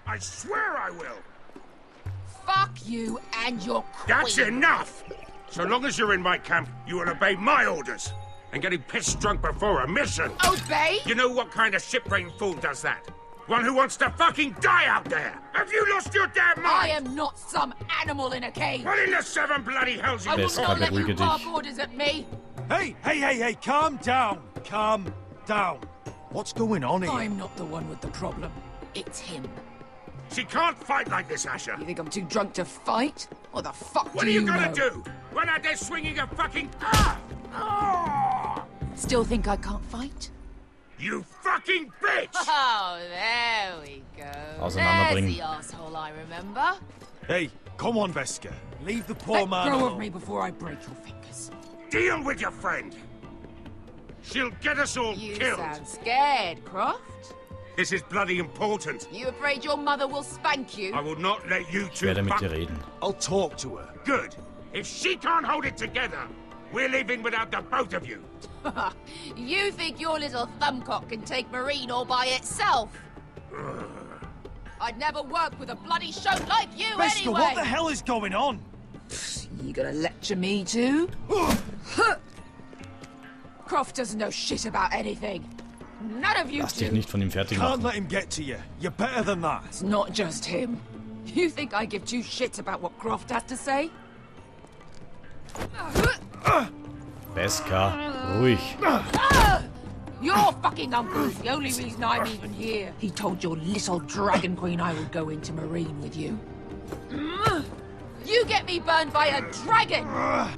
I swear I will. Fuck you and your queen. That's enough! So long as you're in my camp, you will obey my orders. And getting pissed drunk before a mission. Obey? You know what kind of ship-brained fool does that? One who wants to fucking die out there! Have you lost your damn mind? I am not some animal in a cage. What in the seven bloody hells I you will not let you bark orders at me. Hey, calm down. Calm down. What's going on here? I'm not the one with the problem. It's him. She can't fight like this, Asher. You think I'm too drunk to fight? What the fuck What do are you know? gonna do? Run out there swinging a fucking... Still think I can't fight? You fucking bitch! Oh, there we go. There's Auseinanderbringen. the asshole I remember. Hey, come on, Veska. Leave the poor Let man go alone. of me before I break your fingers. Deal with your friend. She'll get us all You killed. sound scared, Croft. This is bloody important. You afraid your mother will spank you? I will not let you Ich two werde mit fuck... dir reden. I'll talk to her. Good. If she can't hold it together, we're leaving without the both of you. You think your little thumbcock can take Marine all by itself? I'd never work with a bloody show like you Veska, anyway! what the hell is going on? You gonna lecture me too? Croft doesn't know shit about anything. None of you Lass dich do. nicht von ihm fertig Can't machen. let him get to you. You're better than that. It's not just him. You think I give two shits about what Croft has to say? Veska, ruhig. Your fucking uncle's the only reason I'm even here. He told your little dragon queen I would go into Marine with you. You get me burned by a dragon!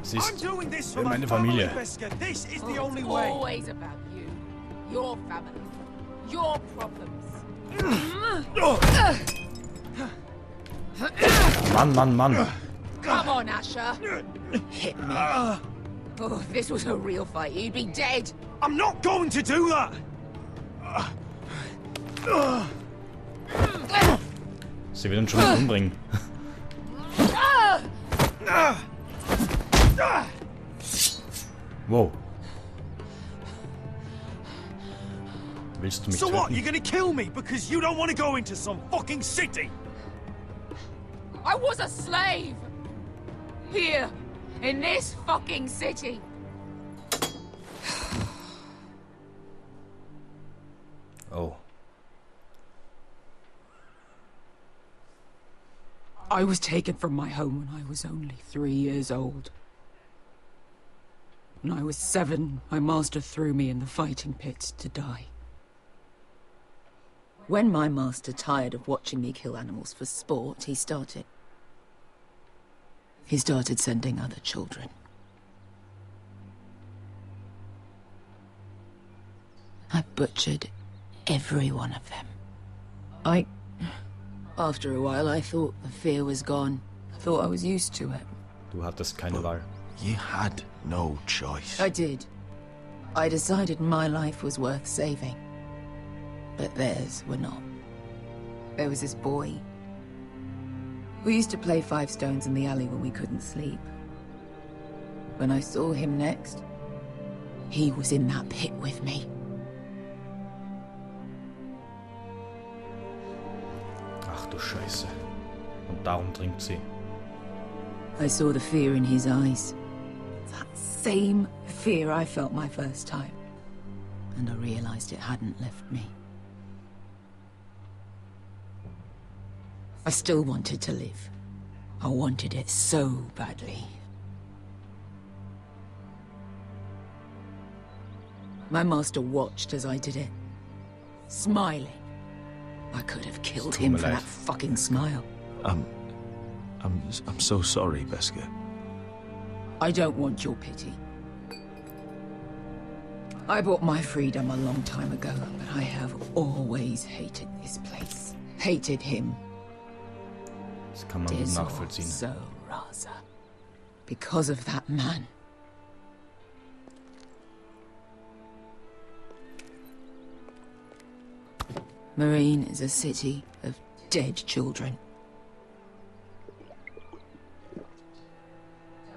Sie I'm ist doing this for meine my family, Familie. Veska. This is the It's only way. always about you. Your family. Your problems. Mann. Come on, Asher. Hit me. Oh, if this was a real fight, you'd be dead. I'm not going to do that. Sie will ihn schon mal umbringen. Wow. Willst du mich So what? töten? You're gonna kill me because you don't want to go into some fucking city? I was a slave. Here, in this fucking city. Oh. I was taken from my home when I was only 3 years old. When I was 7, my master threw me in the fighting pit to die. When my master tired of watching me kill animals for sport, he started sending other children. I butchered every one of them. After a while, I thought the fear was gone. I thought I was used to it. Du hattest keine Wahl. You had no choice. I did. I decided my life was worth saving. But theirs were not. There was this boy. We used to play 5 stones in the alley when we couldn't sleep. When I saw him next, he was in that pit with me. Ach du Scheiße. Und darum trinkt sie. I saw the fear in his eyes. That same fear I felt my first time. And I realized it hadn't left me. I still wanted to live. I wanted it so badly. My master watched as I did it, smiling. I could have killed him for that fucking smile. I'm so sorry, Veska. I don't want your pity. I bought my freedom a long time ago, but I have always hated this place. Hated him. Das kann man gut nachvollziehen. So, Raza. Because of that man. Marine is a city of dead children.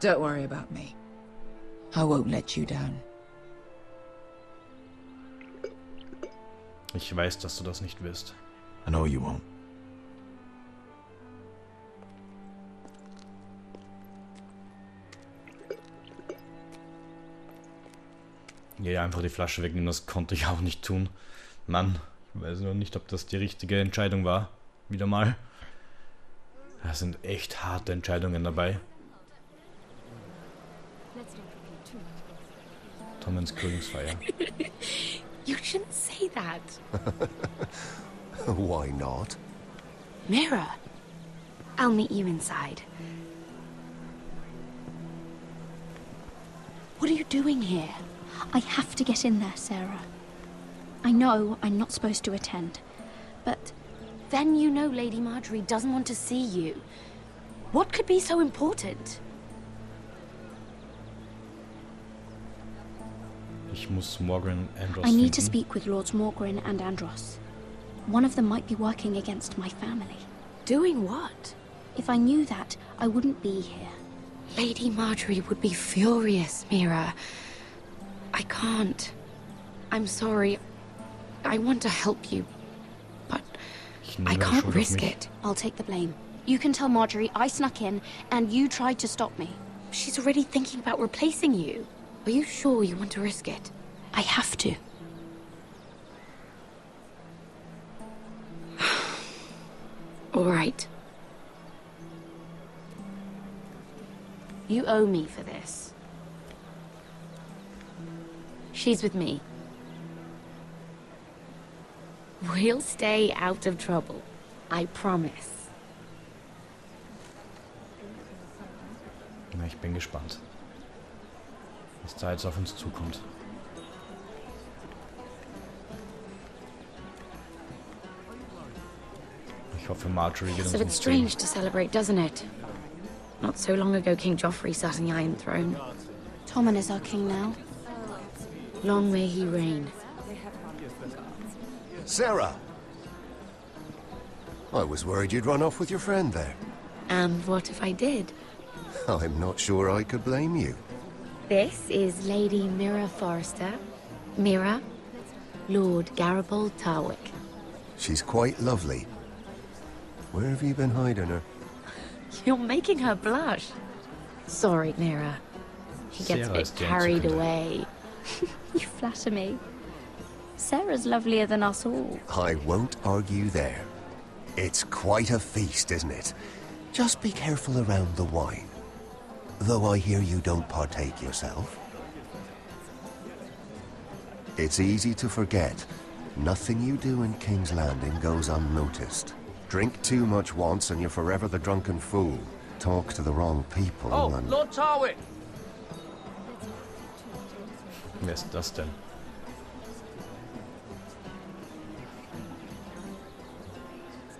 Don't worry about me. I won't let you down. Ich weiß, dass du das nicht wirst. I know you won't. ihr einfach die Flasche wegnehmen, das konnte ich auch nicht tun. Mann, ich weiß noch nicht, ob das die richtige Entscheidung war. Wieder mal. Da sind echt harte Entscheidungen dabei. Tommens Königsfeier. You shouldn't say that. Why not? Mira, I'll meet you inside. What are you doing here? I have to get in there, Sarah. I know I'm not supposed to attend, but... Then you know Lady Marjorie doesn't want to see you. What could be so important? Ich muss Morgan Andros I need to finden. speak with Lords Morgren and Andros. One of them might be working against my family. Doing what? If I knew that, I wouldn't be here. Lady Marjorie would be furious, Mira. I can't. I'm sorry. I want to help you, but I can't risk it. I'll take the blame. You can tell Marjorie I snuck in, and you tried to stop me. She's already thinking about replacing you. Are you sure you want to risk it? I have to. All right. You owe me for this. She's with me. We'll stay out of trouble. I promise. Na, ich bin gespannt, was da jetzt auf uns zukommt. Ich hoffe, Marjorie geht uns It's a bit nicht strange to celebrate, doesn't it? Not so long ago, King Joffrey sat on the Iron Throne. Tommen is our king now. Long may he reign. Sarah! I was worried you'd run off with your friend there. And what if I did? I'm not sure I could blame you. This is Lady Mira Forrester. Mira, Lord Garibald Tarwick. She's quite lovely. Where have you been hiding her? You're making her blush. Sorry, Mira. She gets a Sarah is bit the carried answer. away. You flatter me. Sarah's lovelier than us all. I won't argue there. It's quite a feast, isn't it? Just be careful around the wine. Though I hear you don't partake yourself. It's easy to forget. Nothing you do in King's Landing goes unnoticed. Drink too much once and you're forever the drunken fool. Talk to the wrong people and... Lord Tarwick! Wer ist das denn?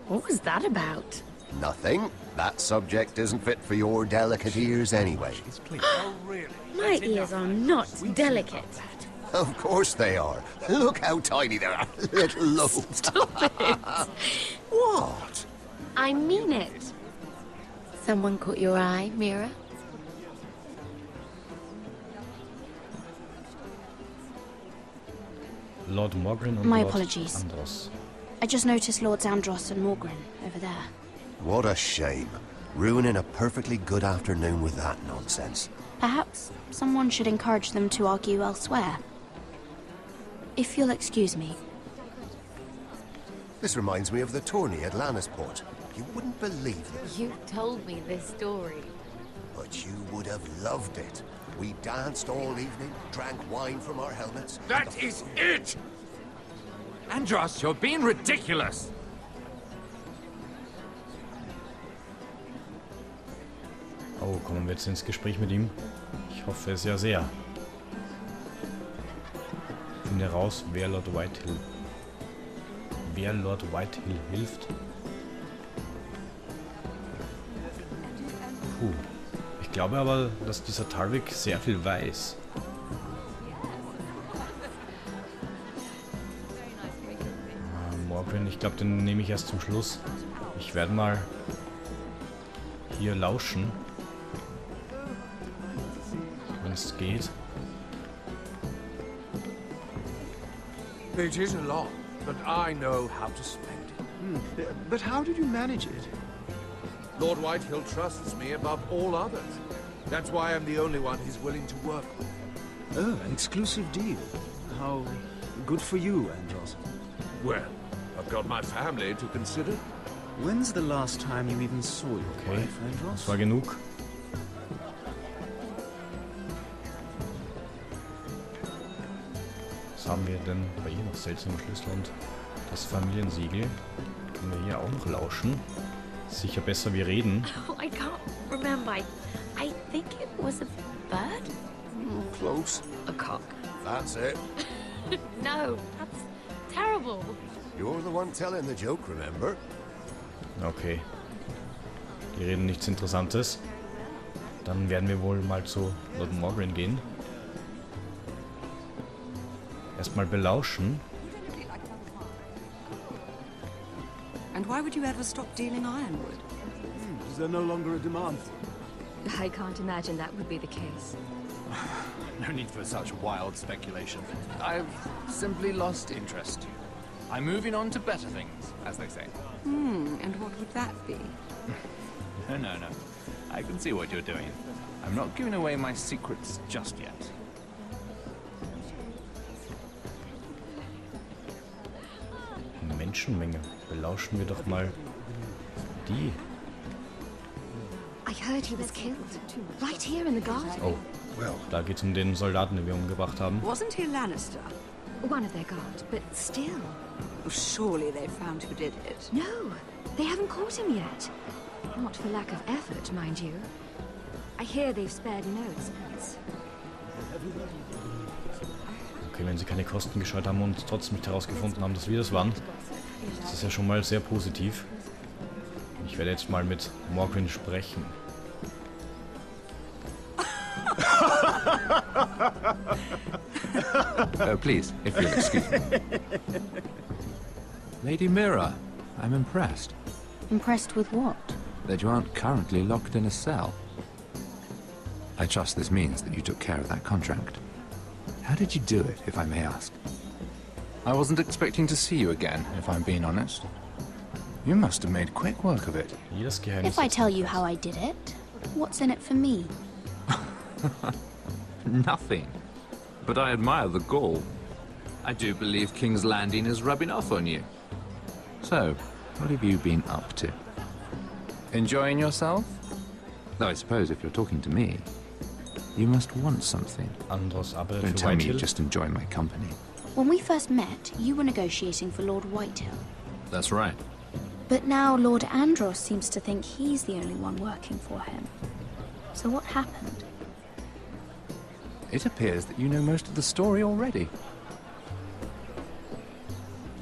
What was that about? Nothing. That subject isn't fit for your delicate ears anyway. My ears are not delicate. Of course they are. Look how tiny they are. Little lobes. Stop it. What? I mean it. Someone caught your eye, Mira? Lord Morgan und My Lord apologies. Andros. I just noticed Lords Andros and Morgren over there. What a shame. Ruining a perfectly good afternoon with that nonsense. Perhaps someone should encourage them to argue elsewhere. If you'll excuse me. This reminds me of the tourney at Lannisport. You wouldn't believe it, You told me this story. but you would have loved it. We danced all evening, drank wine from our helmets. That is it! Andros, you're being ridiculous! Oh, kommen wir jetzt ins Gespräch mit ihm? Ich hoffe es ja sehr. Finde raus, wer Lord Whitehill hilft. Puh. Ich glaube aber, dass dieser Tarwick sehr viel weiß. Morgan, ich glaube, den nehme ich erst zum Schluss. Ich werde mal hier lauschen, wenn es geht. It isn't a lot, but I know how to spend it. But how did you manage it? Lord Whitehill trusts me above all others. That's why I'm the only one he's willing to work with. Oh, an exclusive deal. How good for you, Andros. Well, I've got my family to consider. When's the last time you even saw your Okay, wife, Andros? das war genug. Was haben wir denn bei ihr noch? Seltsamer Schlüssel und das Familiensiegel. Können wir hier auch noch lauschen? Sicher besser wie reden. Oh, I can't remember. I think it was a bird? Close. A cock. That's it. No, that's terrible. You're the one telling the joke, remember? Okay. Die reden nichts Interessantes. Dann werden wir wohl mal zu Lord Morgan gehen. Erstmal belauschen. And why would you ever stop dealing ironwood? Is there no longer a demand? I can't imagine that would be the case. No need for such wild speculation. I've simply lost interest. I'm moving on to better things, as they say. And what would that be? No. I can see what you're doing. I'm not giving away my secrets just yet. Menschenmenge. Belauschen wir doch mal die. I heard he was killed. Right here in the garden. Oh, da geht's um den Soldaten, den wir umgebracht haben. Wasn't he a Lannister? One of their guard, but still. Well, surely they found who did it. No, they haven't caught him yet. Not for lack of effort, mind you. I hear they've spared no expense. Okay, wenn sie keine Kosten gescheut haben und trotzdem nicht herausgefunden haben, dass wir das waren, das ist ja schon mal sehr positiv. Ich werde jetzt mal mit Morgan sprechen. Oh, please, if you'll excuse me. Lady Mira, I'm impressed. Impressed with what? That you aren't currently locked in a cell. I trust this means that you took care of that contract. How did you do it, if I may ask? I wasn't expecting to see you again, if I'm being honest. You must have made quick work of it. If I tell you how I did it, what's in it for me? Nothing. But I admire the gall. I do believe King's Landing is rubbing off on you. So, what have you been up to? Enjoying yourself? Though I suppose if you're talking to me, you must want something. Don't tell me you just enjoy my company. When we first met, you were negotiating for Lord Whitehill. That's right. But now Lord Andros seems to think he's the only one working for him. So what happened? It appears that you know most of the story already.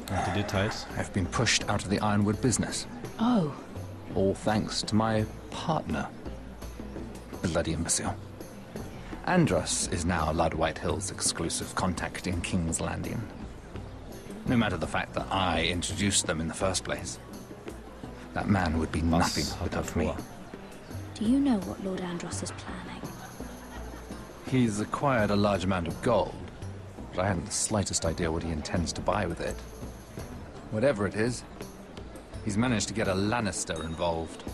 The details. I've been pushed out of the ironwood business. Oh. All thanks to my partner. Bloody imbecile. Andros is now Lord Whitehill's exclusive contact in King's Landing. No matter the fact that I introduced them in the first place. That man would be nothing without me. Do you know what Lord Andros is planning? He's acquired a large amount of gold, but I haven't the slightest idea what he intends to buy with it. Whatever it is, he's managed to get a Lannister involved.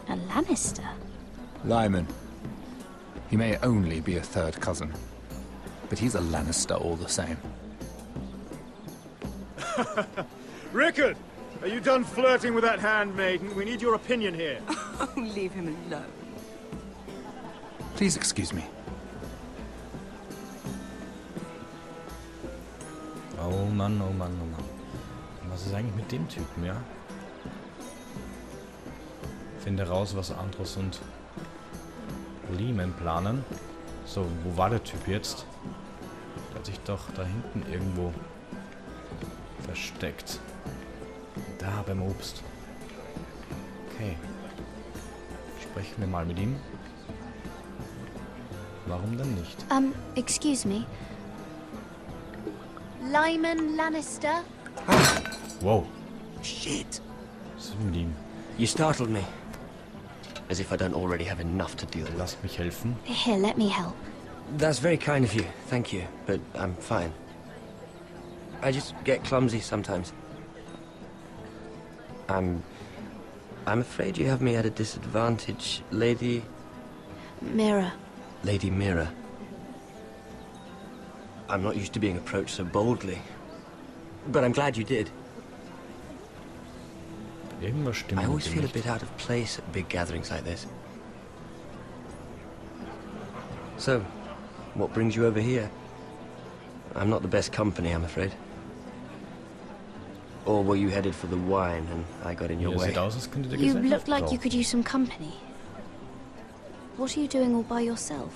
A Lannister? Lyman. He may only be a third cousin, but he's a Lannister all the same. Rickard! Are you done flirting with that handmaiden? We need your opinion here. Oh, leave him alone. Please excuse me. Oh Mann, oh Mann, oh Mann. Was ist eigentlich mit dem Typen, ja? Finde raus, was Andros und Lyman planen. So, wo war der Typ jetzt? Der hat sich doch da hinten irgendwo versteckt. Da, beim Obst. Okay. Sprechen wir mal mit ihm. Warum denn nicht? Excuse me. Lyman Lannister? Wow. Shit. Was ist mit ihm? You startled me. As if I don't already have enough to deal with. Lasst mich helfen. Here, let me help. That's very kind of you, thank you, but I'm fine. I just get clumsy sometimes. I'm afraid you have me at a disadvantage, Lady... Mira. Lady Mira. I'm not used to being approached so boldly. But I'm glad you did. Irgendwas stimmt I always mit feel dem a nicht. bit out of place at big gatherings like this. So, what brings you over here? I'm not the best company, I'm afraid. Or were you headed for the wine and I got in your way? Sieht aus, als könntet ihr You Gesellschaft look like you brauchen. could use some company. What are you doing all by yourself?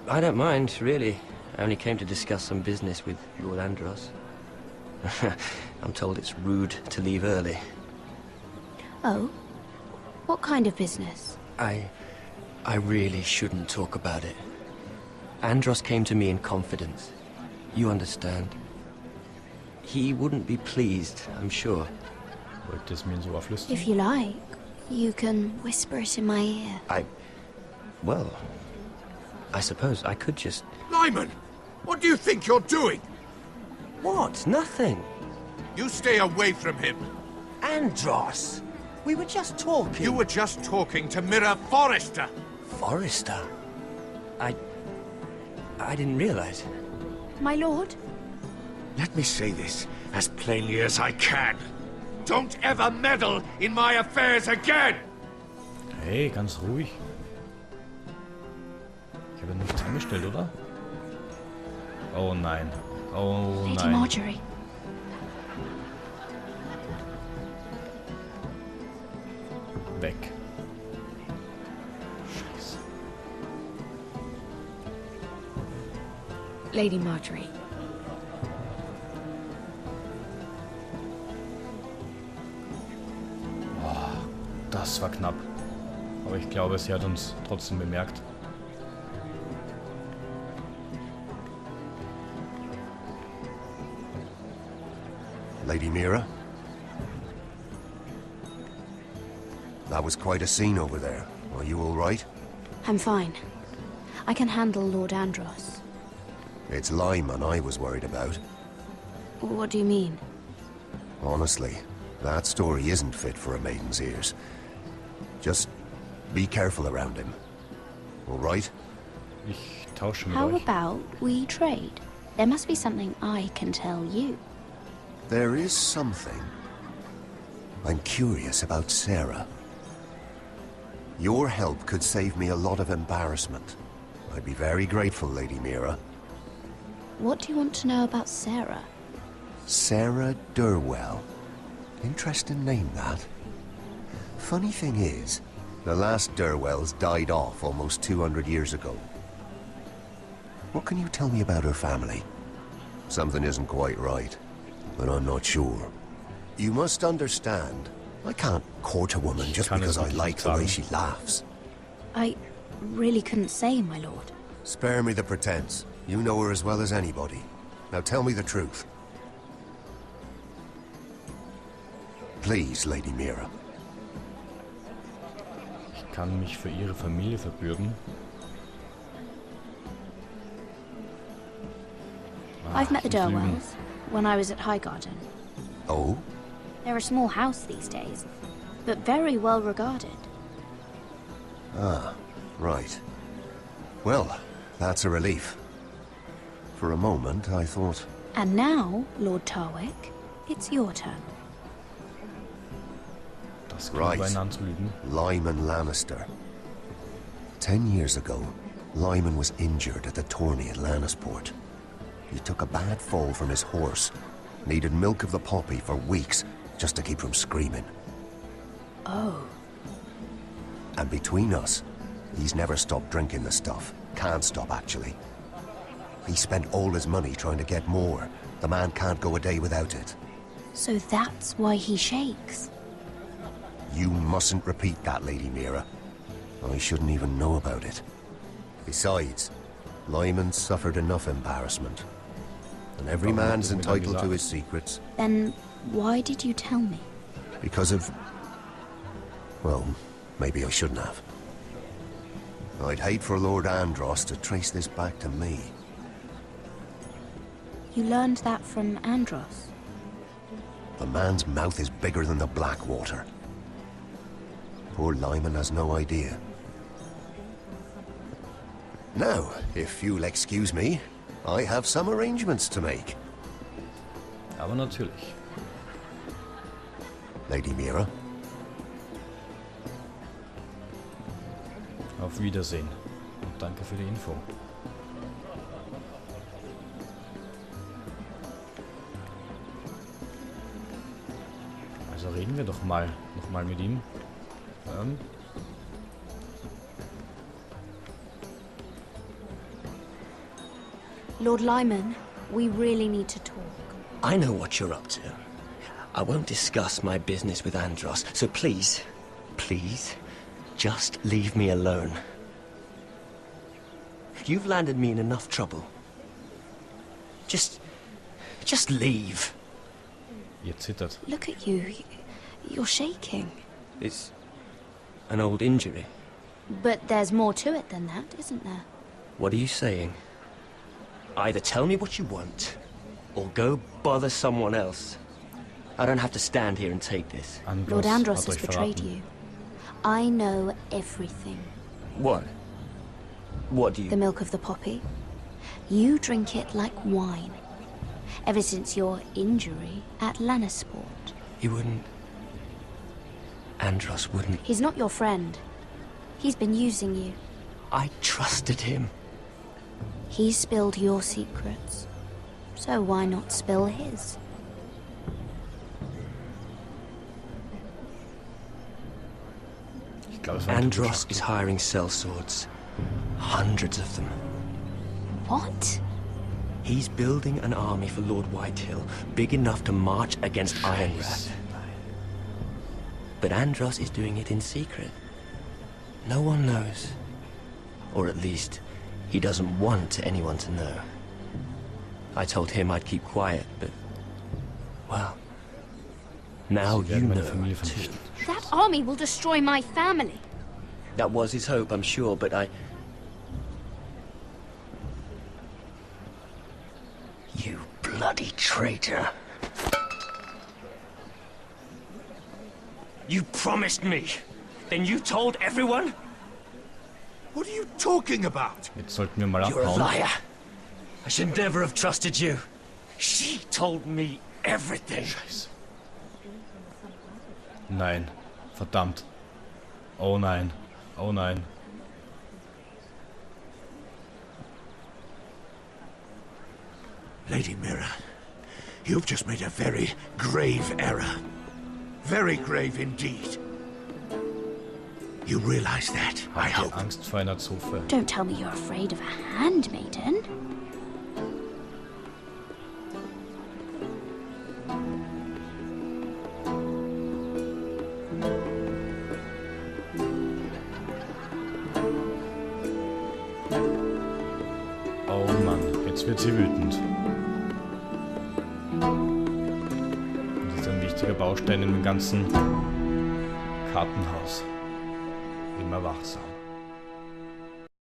I don't mind, really. I only came to discuss some business with Lord Andros. I'm told it's rude to leave early. Oh? What kind of business? I really shouldn't talk about it. Andros came to me in confidence. You understand. He wouldn't be pleased, I'm sure. Wollt ihr es mir so auflösen? If you like, you can whisper it in my ear. Well, I suppose I could just... Lyman! What do you think you're doing? What? Nothing. You stay away from him. Andros! We were just talking. You were just talking to Mirror Forrester. Forrester? I didn't realize. My lord? Let me say this as plainly as I can. Don't ever meddle in my affairs again! Hey, ganz ruhig. Ich habe nichts angestellt, oder? Oh nein. Oh Lady nein. Marjorie. Weg. Scheiße. Lady Marjorie. Das war knapp. Aber ich glaube, sie hat uns trotzdem bemerkt. Lady Mira? That was quite a scene over there. Are you all right? I'm fine. I can handle Lord Andros. It's Lyman I was worried about. What do you mean? Honestly, that story isn't fit for a maiden's ears. Just be careful around him. All right? Ich tausche mit How euch. about we trade? There must be something I can tell you. There is something. I'm curious about Sarah. Your help could save me a lot of embarrassment. I'd be very grateful, Lady Mira. What do you want to know about Sarah? Sarah Durwell. Interesting name, that. Funny thing is, the last Durwells died off almost 200 years ago. What can you tell me about her family? Something isn't quite right, but I'm not sure. You must understand, I can't court a woman just because I like the way she laughs. I really couldn't say, my lord. Spare me the pretense. You know her as well as anybody. Now tell me the truth. Please, Lady Mira. Ich kann mich für ihre Familie verbürgen. I've met the sie lügen. Durwells when I was at Highgarden. Oh? They're a small house these days, but very well regarded. Ah, right. Well, that's a relief. For a moment, I thought... And now, Lord Tarwick, it's your turn. Das kann Right. einen anzulügen. Lyman Lannister. 10 years ago, Lyman was injured at the tourney at Lannisport. He took a bad fall from his horse. Needed milk of the poppy for weeks, just to keep from screaming. Oh. And between us, he's never stopped drinking the stuff. Can't stop, actually. He spent all his money trying to get more. The man can't go a day without it. So that's why he shakes. You mustn't repeat that, Lady Mira. I shouldn't even know about it. Besides, Lyman suffered enough embarrassment. And every Warum man's hat er mir dann entitled to gesagt? his secrets. Then why did you tell me? Because of... Well, maybe I shouldn't have. I'd hate for Lord Andros to trace this back to me. You learned that from Andros. The man's mouth is bigger than the Blackwater. Poor Lyman has no idea. Now, if you'll excuse me, I have some arrangements to make. Aber natürlich. Lady Mira. Auf Wiedersehen. Und danke für die Info. Also reden wir doch mal nochmal mit ihm. Lord Lyman, we really need to talk. I know what you're up to. I won't discuss my business with Andros, so please, please, just leave me alone. You've landed me in enough trouble. Just leave. Ihr zittert. Look at you. You're shaking. It's an old injury. But there's more to it than that, isn't there? What are you saying? Either tell me what you want, or go bother someone else. I don't have to stand here and take this. Lord Andros has betrayed you. I know everything. What? What do you... The milk of the poppy. You drink it like wine. Ever since your injury at Lannisport. He wouldn't... Andros wouldn't... He's not your friend. He's been using you. I trusted him. He spilled your secrets. So why not spill his? Andros is hiring sellswords. Hundreds of them. What? He's building an army for Lord Whitehill, big enough to march against Ironrath. But Andros is doing it in secret. No one knows. Or at least, he doesn't want anyone to know. I told him I'd keep quiet, but... well... now you know too. That army will destroy my family. That was his hope, I'm sure, but I... You bloody traitor. You promised me. Then you told everyone? What are you talking about? Jetzt sollten wir mal You're a abhauen. liar. I should never have trusted you. She told me everything. Scheiße. Nein. Verdammt. Oh nein. Oh nein. Lady Mira, you've just made a very grave error. Very grave indeed. You realize that, I hope. Angst vor einer Zofe. Don't tell me you're afraid of a handmaiden. Oh Mann, jetzt wird sie wütend. Das ist ein wichtiger Baustein im ganzen Kartenhaus. Immer wachsam.